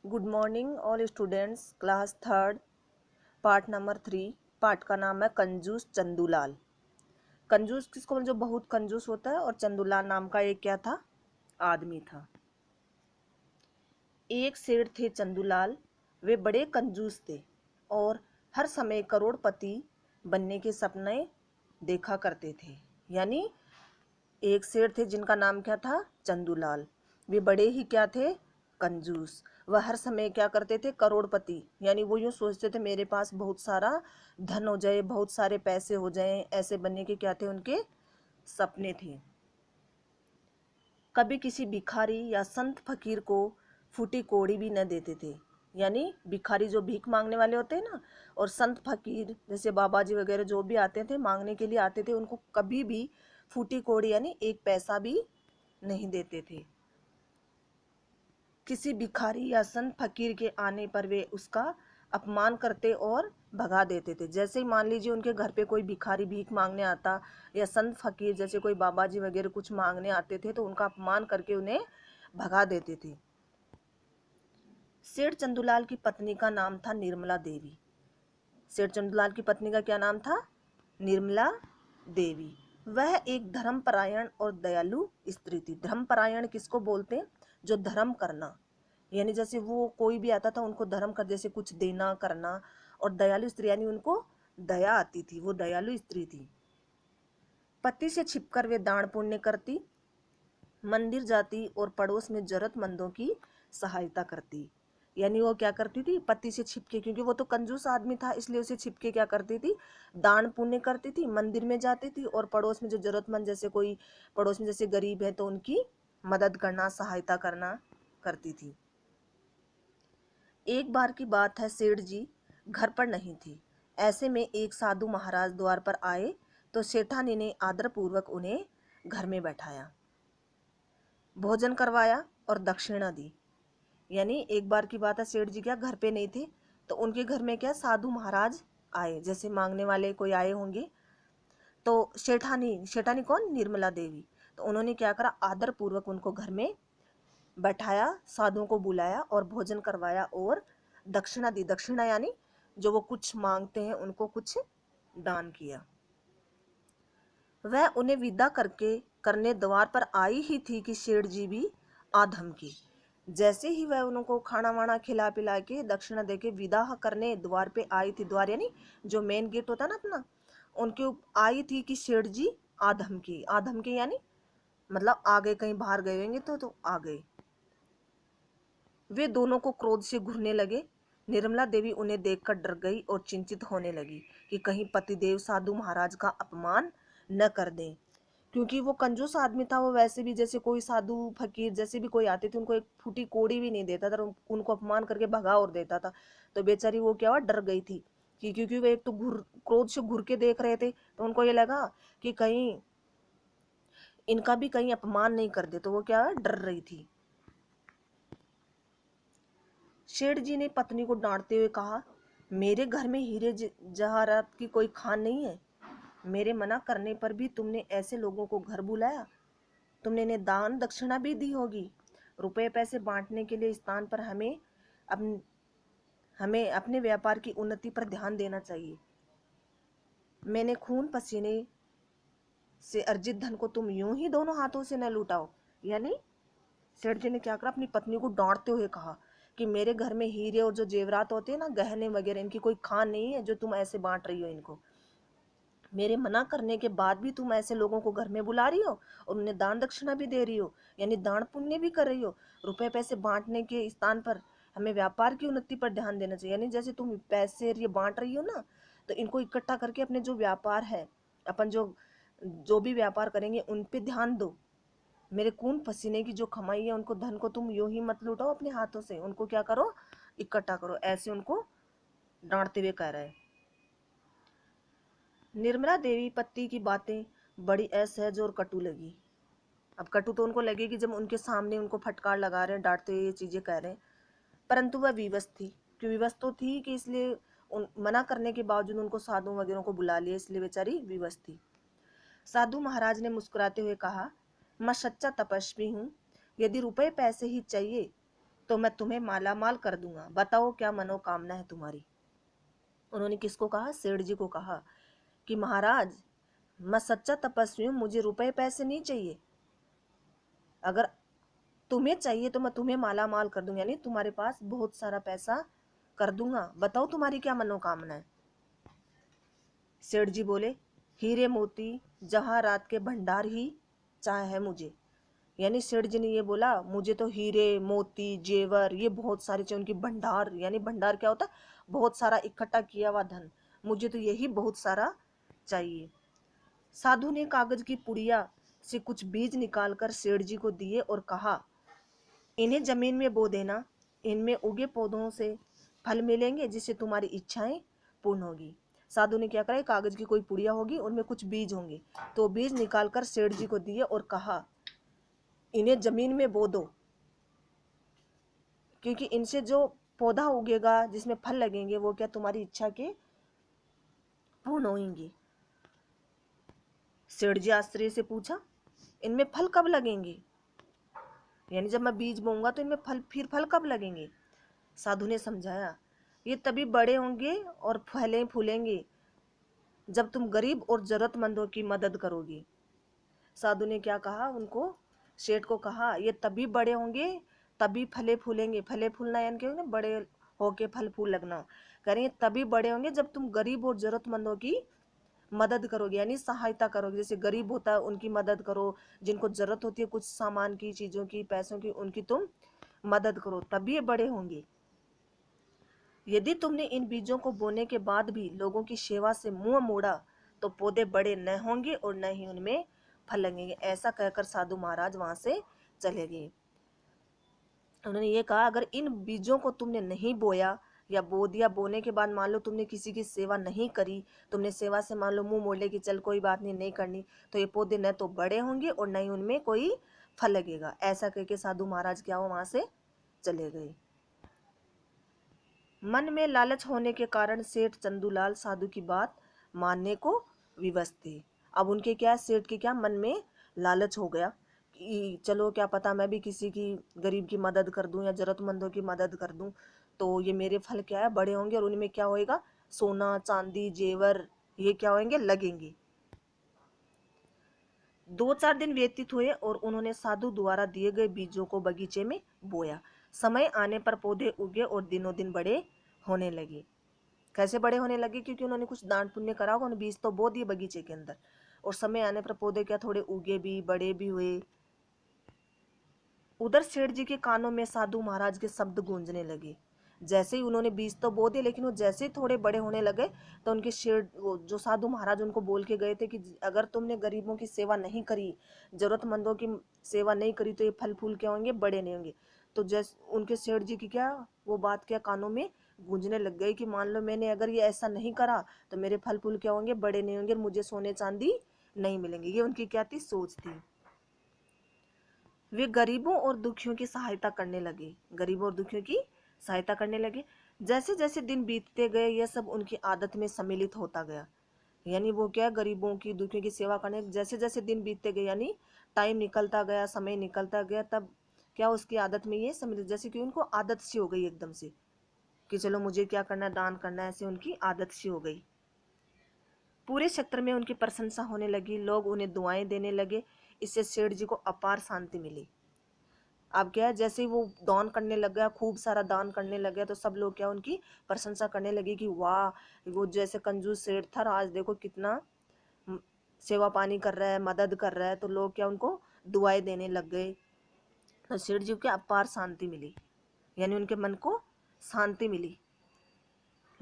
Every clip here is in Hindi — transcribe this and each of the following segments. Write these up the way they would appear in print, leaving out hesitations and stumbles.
Good morning all students. Class third, part number 3। Part का नाम है कंजूस चंदूलाल। कंजूस किसको जो बहुत कंजूस होता है, और चंदूलाल नाम का एक क्या था, आदमी था। एक सेठ थे चंदूलाल, वे बड़े कंजूस थे और हर समय करोड़पति बनने के सपने देखा करते थे। यानी एक सेठ थे जिनका नाम क्या था, चंदूलाल। वे बड़े ही क्या थे, कंजूस। वह हर समय क्या करते थे, करोड़पति। यानी वो यूँ सोचते थे मेरे पास बहुत सारा धन हो जाए, बहुत सारे पैसे हो जाएं, ऐसे बनने के क्या थे उनके सपने थे। कभी किसी भिखारी या संत फकीर को फूटी कोड़ी भी न देते थे। यानी भिखारी जो भीख मांगने वाले होते हैं ना, और संत फकीर जैसे बाबा जी वगैरह जो भी आते थे मांगने के लिए आते थे, उनको कभी भी फूटी कोड़ी यानी एक पैसा भी नहीं देते थे। किसी भिखारी या संत फकीर के आने पर वे उसका अपमान करते और भगा देते थे। जैसे ही मान लीजिए उनके घर पे कोई भिखारी भीख मांगने आता, या संत फकीर जैसे कोई बाबा जी वगैरह कुछ मांगने आते थे, तो उनका अपमान करके उन्हें भगा देते थे। सेठ चंदूलाल की पत्नी का नाम था निर्मला देवी। सेठ चंदूलाल की पत्नी का क्या नाम था, निर्मला देवी। वह एक धर्मपरायण और दयालु स्त्री थी। धर्मपरायण किसको बोलते हैं, जो धर्म करना, यानी जैसे वो कोई भी आता था उनको धर्म कर जैसे कुछ देना करना। और दयालु स्त्री यानी उनको दया आती थी, वो दयालु स्त्री थी। पति से छिपकर वे दान पुण्य करती, मंदिर जाती और पड़ोस में जरूरतमंदों की सहायता करती। यानी वो क्या करती थी, पति से छिपके, क्योंकि वो तो कंजूस आदमी था इसलिए उसे छिपके क्या करती थी, दान पुण्य करती थी, मंदिर में जाती थी और पड़ोस में जो जरूरतमंद, जैसे कोई पड़ोस में जैसे गरीब है तो उनकी मदद करना, सहायता करना करती थी। एक बार की बात है, सेठ जी घर पर नहीं थी। ऐसे में एक साधु महाराज द्वार पर आए तो सेठानी ने आदरपूर्वक उन्हें घर में बैठाया, भोजन करवाया और दक्षिणा दी। यानी एक बार की बात है, सेठ जी क्या घर पे नहीं थे, तो उनके घर में क्या साधु महाराज आए, जैसे मांगने वाले कोई आए होंगे। तो सेठानी, सेठानी कौन, निर्मला देवी। तो उन्होंने क्या करा, आदर पूर्वक उनको घर में बैठाया, साधुओं को बुलाया और भोजन करवाया और दक्षिणा दी। दक्षिणा यानी जो वो कुछ मांगते हैं उनको कुछ दान किया। वह उन्हें विदा करने द्वार पर आई ही थी कि सेठ जी भी आ धमकी। जैसे ही वह उनको खाना वाना खिला पिला के दक्षिणा देके विदा करने द्वार पे आई थी, द्वार यानी जो मेन गेट होता ना अपना, उनके आई थी कि सेठ जी आ धमकी। आ धमकी यानी मतलब आ गए, कहीं बाहर गए होंगे तो आ गए। वे दोनों को क्रोध से घूरने लगे। निर्मला देवी उन्हें देखकर डर गई और चिंतित होने लगी कि कहीं पतिदेव साधु महाराज का अपमान न कर दें, क्योंकि वो कंजूस आदमी था। वो वैसे भी जैसे कोई साधु फकीर जैसे भी कोई आते थे उनको एक फूटी कोड़ी भी नहीं देता था, उनको अपमान करके भगा और देता था। तो बेचारी वो क्या हुआ, डर गई थी कि क्योंकि वे एक तो क्रोध से घूर के देख रहे थे, तो उनको ये लगा कि कहीं इनका भी कहीं अपमान नहीं कर दे, तो वो क्या डर रही थी। सेठ जी ने पत्नी को डांटते हुए कहा, मेरे घर में हीरे जवाहरात की कोई खान नहीं है। मेरे मना करने पर भी तुमने ऐसे लोगों को घर बुलाया। तुमने इन्हें दान दक्षिणा भी दी होगी। रुपए पैसे बांटने के लिए स्थान पर हमें अपने व्यापार की उन्नति पर ध्यान देना चाहिए। मैंने खून पसीने से अर्जित धन को तुम यूं ही दोनों हाथों से न लूटाओ। यानी सेठ जी ने क्या करा, अपनी पत्नी को डांटते हुए कहा कि मेरे घर में हीरे और जो जेवरात होते हैं ना, गहने वगैरह, इनकी कोई खान नहीं है जो तुम ऐसे बांट रही हो इनको। मेरे मना करने के बाद भी तुम ऐसे लोगों को घर में बुला रही हो और उन्हें दान दक्षिणा भी दे रही हो, यानी दान पुण्य भी कर रही हो। रुपए पैसे बांटने के स्थान पर हमें व्यापार की उन्नति पर ध्यान देना चाहिए। यानी जैसे तुम पैसे ये बांट रही हो ना, तो इनको इकट्ठा करके अपने जो व्यापार है, अपन जो जो भी व्यापार करेंगे उन पे ध्यान दो। मेरे खून पसीने की जो कमाई है उनको धन को तुम यूं ही मत लूटाओ अपने हाथों से, उनको क्या करो, इकट्ठा करो। ऐसे उनको डांटते हुए कह रहा है। निर्मला देवी पति की बातें बड़ी असहज और कटु लगी। अब कटु तो उनको लगेगी जब उनके सामने उनको फटकार लगा रहे हैं, डांटते हुए ये चीजें कह रहे हैं। परंतु वह विवश थी, क्यों विवश तो थी कि इसलिए मना करने के बावजूद उनको साधु वगैरह को बुला लिया, इसलिए बेचारी विवश थी। साधु महाराज ने मुस्कुराते हुए कहा, मैं सच्चा तपस्वी हूँ। यदि रुपए पैसे ही चाहिए तो मैं तुम्हें मालामाल कर दूंगा, बताओ क्या मनोकामना है तुम्हारी। उन्होंने किसको कहा? सेठ जी को कहा कि महाराज, मैं सच्चा तपस्वी हूँ, मुझे रुपए पैसे नहीं चाहिए, अगर तुम्हें चाहिए तो मैं तुम्हें माला माल कर दूंगा, यानी तुम्हारे पास बहुत सारा पैसा कर दूंगा, बताओ तुम्हारी क्या मनोकामना है। सेठ जी बोले, हीरे मोती जवाहरात के भंडार ही चाहे है मुझे। यानी सेठ जी ने ये बोला, मुझे तो हीरे मोती जेवर ये बहुत सारे चाहिए, उनकी भंडार, यानी भंडार क्या होता है? बहुत सारा इकट्ठा किया हुआ धन, मुझे तो यही बहुत सारा चाहिए। साधु ने कागज की पुड़िया से कुछ बीज निकालकर सेठ जी को दिए और कहा, इन्हें जमीन में बो देना, इनमें उगे पौधों से फल मिलेंगे जिससे तुम्हारी इच्छाएं पूर्ण होगी। साधु ने क्या करा, कागज की कोई पुड़िया होगी, उनमें कुछ बीज होंगे, तो बीज निकालकर सेठ जी को दिए और कहा, इन्हें जमीन में बो दो, क्योंकि इनसे जो पौधा उगेगा जिसमें फल लगेंगे वो क्या तुम्हारी इच्छा के पूर्ण होंगे। सेठ जी आश्चर्य से पूछा, इनमें फल कब लगेंगे? यानी जब मैं बीज बोऊंगा तो इनमें फल कब लगेंगे? साधु ने समझाया, ये तभी बड़े होंगे और फले फूलेंगे जब तुम गरीब और जरूरतमंदों की मदद करोगे। साधु ने क्या कहा उनको, सेठ को कहा, ये तभी बड़े होंगे, तभी फले फूलेंगे, फले फूलना यानी क्या होगा, बड़े होके फल फूल लगना, करेंगे तभी बड़े होंगे जब तुम गरीब और जरूरतमंदों की मदद करोगे, यानी सहायता करोगे। जैसे गरीब होता है उनकी मदद करो, जिनको जरूरत होती है कुछ सामान की, चीजों की, पैसों की, उनकी तुम मदद करो, तभी ये बड़े होंगे। यदि तुमने इन बीजों को बोने के बाद भी लोगों की सेवा से मुंह मोड़ा तो पौधे बड़े न होंगे और न ही उनमें फल लगेंगे। ऐसा कहकर साधु महाराज वहां से चले गए। उन्होंने ये कहा, अगर इन बीजों को तुमने नहीं बोया या बो दिया, बोने के बाद मान लो तुमने किसी की सेवा नहीं करी, तुमने सेवा से मान लो मुंह मोड़ ले कि चल कोई बात नहीं, नहीं करनी, तो ये पौधे न तो बड़े होंगे और न ही उनमें कोई फल लगेगा। ऐसा कह के साधु महाराज क्या हो वहां से चले गए। मन में लालच होने के कारण सेठ चंदूलाल साधु की बात मानने को विवश थे। अब उनके क्या, सेठ के क्या मन में लालच हो गया कि चलो क्या पता मैं भी किसी की गरीब की मदद कर दूं या जरूरतमंदों की मदद कर दूं, तो ये मेरे फल क्या है बड़े होंगे और उनमें क्या होएगा, सोना चांदी जेवर ये क्या होंगे, लगेंगे। 2-4 दिन व्यतीत हुए और उन्होंने साधु द्वारा दिए गए बीजों को बगीचे में बोया। समय आने पर पौधे उगे और दिनों दिन बड़े होने लगे। कैसे बड़े होने लगे? क्योंकि उन्होंने कुछ दान पुण्य करा होगा, उन्होंने बीज तो बो दिए बगीचे के अंदर, और समय आने पर पौधे क्या थोड़े उगे भी, बड़े भी हुए। उधर सेठ जी के कानों में साधु महाराज के शब्द गूंजने लगे। जैसे ही उन्होंने बीज तो बो दिए, लेकिन वो जैसे ही थोड़े बड़े होने लगे तो उनके सेठ, जो साधु महाराज उनको बोल के गए थे कि अगर तुमने गरीबों की सेवा नहीं करी, जरूरतमंदों की सेवा नहीं करी, तो ये फल फूल क्या होंगे, बड़े नहीं होंगे। तो जैसे उनके सेठ जी की क्या वो बात क्या कानों में गूंजने लग गई कि मान लो मैंने अगर ये ऐसा नहीं करा तो मेरे फल फूल क्या होंगे, बड़े नहीं होंगे, मुझे सोने चांदी नहीं मिलेंगे। ये उनकी क्या थी, सोच थी। वे गरीबों और दुखियों की सहायता करने लगे, गरीबों और दुखियों की सहायता करने लगे। जैसे जैसे दिन बीतते गए यह सब उनकी आदत में सम्मिलित होता गया। यानी वो क्या, गरीबों की दुखियों की सेवा करने, जैसे जैसे दिन बीतते गए यानी टाइम निकलता गया, समय निकलता गया, तब क्या उसकी आदत में ये सम्मिलित, जैसे कि उनको आदत सी हो गई एकदम से कि चलो मुझे क्या करना है, दान करना है, ऐसे उनकी आदत सी हो गई। पूरे क्षेत्र में उनकी प्रशंसा होने लगी, लोग उन्हें दुआएं देने लगे। इससे सेठ जी को अपार शांति मिली। अब क्या है, जैसे ही वो दान करने लग गया, खूब सारा दान करने लग गया, तो सब लोग क्या उनकी प्रशंसा करने लगे कि वाह, वो जैसे कंजूस सेठ था, आज देखो कितना सेवा पानी कर रहा है, मदद कर रहा है। तो लोग क्या उनको दुआएं देने लग गए। तो सेठ जी को अपार शांति मिली, यानी उनके मन को शांति मिली।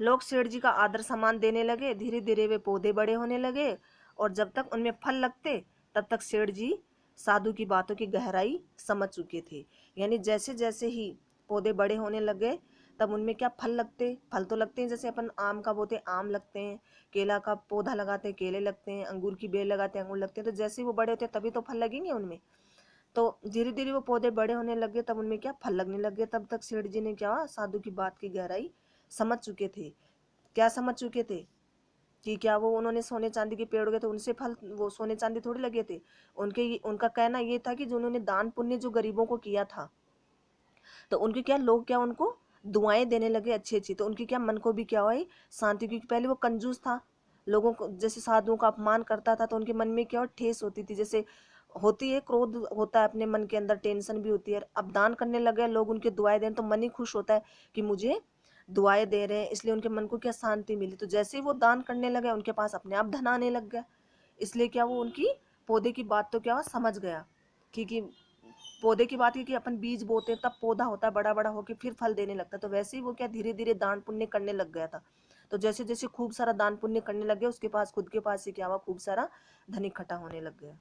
लोग सेठ जी का आदर सम्मान देने लगे। धीरे धीरे वे पौधे बड़े होने लगे और जब तक उनमें फल लगते तब तक सेठ जी साधु की बातों की गहराई समझ चुके थे। यानी जैसे जैसे ही पौधे बड़े होने लगे तब उनमें क्या फल लगते, फल तो लगते हैं, जैसे अपन आम का बोते आम लगते हैं, केला का पौधा लगाते हैं केले लगते हैं, अंगूर की बेल लगाते हैं अंगूर लगते हैं। तो जैसे ही वो बड़े होते हैं तभी तो फल लगेंगे उनमें। तो धीरे धीरे वो पौधे बड़े होने लगे, तब उनमें क्या फल लगने लगे। तब तक सेठ जी ने क्या साधु की बात की गहराई समझ चुके थे। क्या समझ चुके थे कि क्या वो उन्होंने सोने चांदी के पेड़ उगे तो उनसे फल वो सोने चांदी थोड़ी लगे थे। उनका कहना ये था कि जो उन्होंने दान पुण्य जो गरीबों को किया था, तो उनके क्या लोग क्या उनको दुआएं देने लगे अच्छी अच्छी, तो उनकी क्या मन को भी क्या हुई शांति, क्योंकि पहले वो कंजूस था, लोगों को जैसे साधुओं का अपमान करता था, तो उनके मन में क्या हुआ ठेस होती थी, जैसे होती है क्रोध होता है अपने मन के अंदर, टेंशन भी होती है। अब दान करने लगे लोग, उनके दुआएं दें तो मन ही खुश होता है कि मुझे दुआएं दे रहे हैं, इसलिए उनके मन को क्या शांति मिली। तो जैसे ही वो दान करने लगे उनके पास अपने आप धन आने लग गया, इसलिए क्या वो उनकी पौधे की बात तो क्या हुआ समझ गया, क्योंकि पौधे की बात है कि अपन बीज बोते हैं तब पौधा होता है, बड़ा बड़ा होकर फिर फल देने लगता है। तो वैसे ही वो क्या धीरे धीरे दान पुण्य करने लग गया था। तो जैसे जैसे खूब सारा दान पुण्य करने लग गया, उसके पास खुद के पास ही क्या हुआ खूब सारा धन इकट्ठा होने लग गया।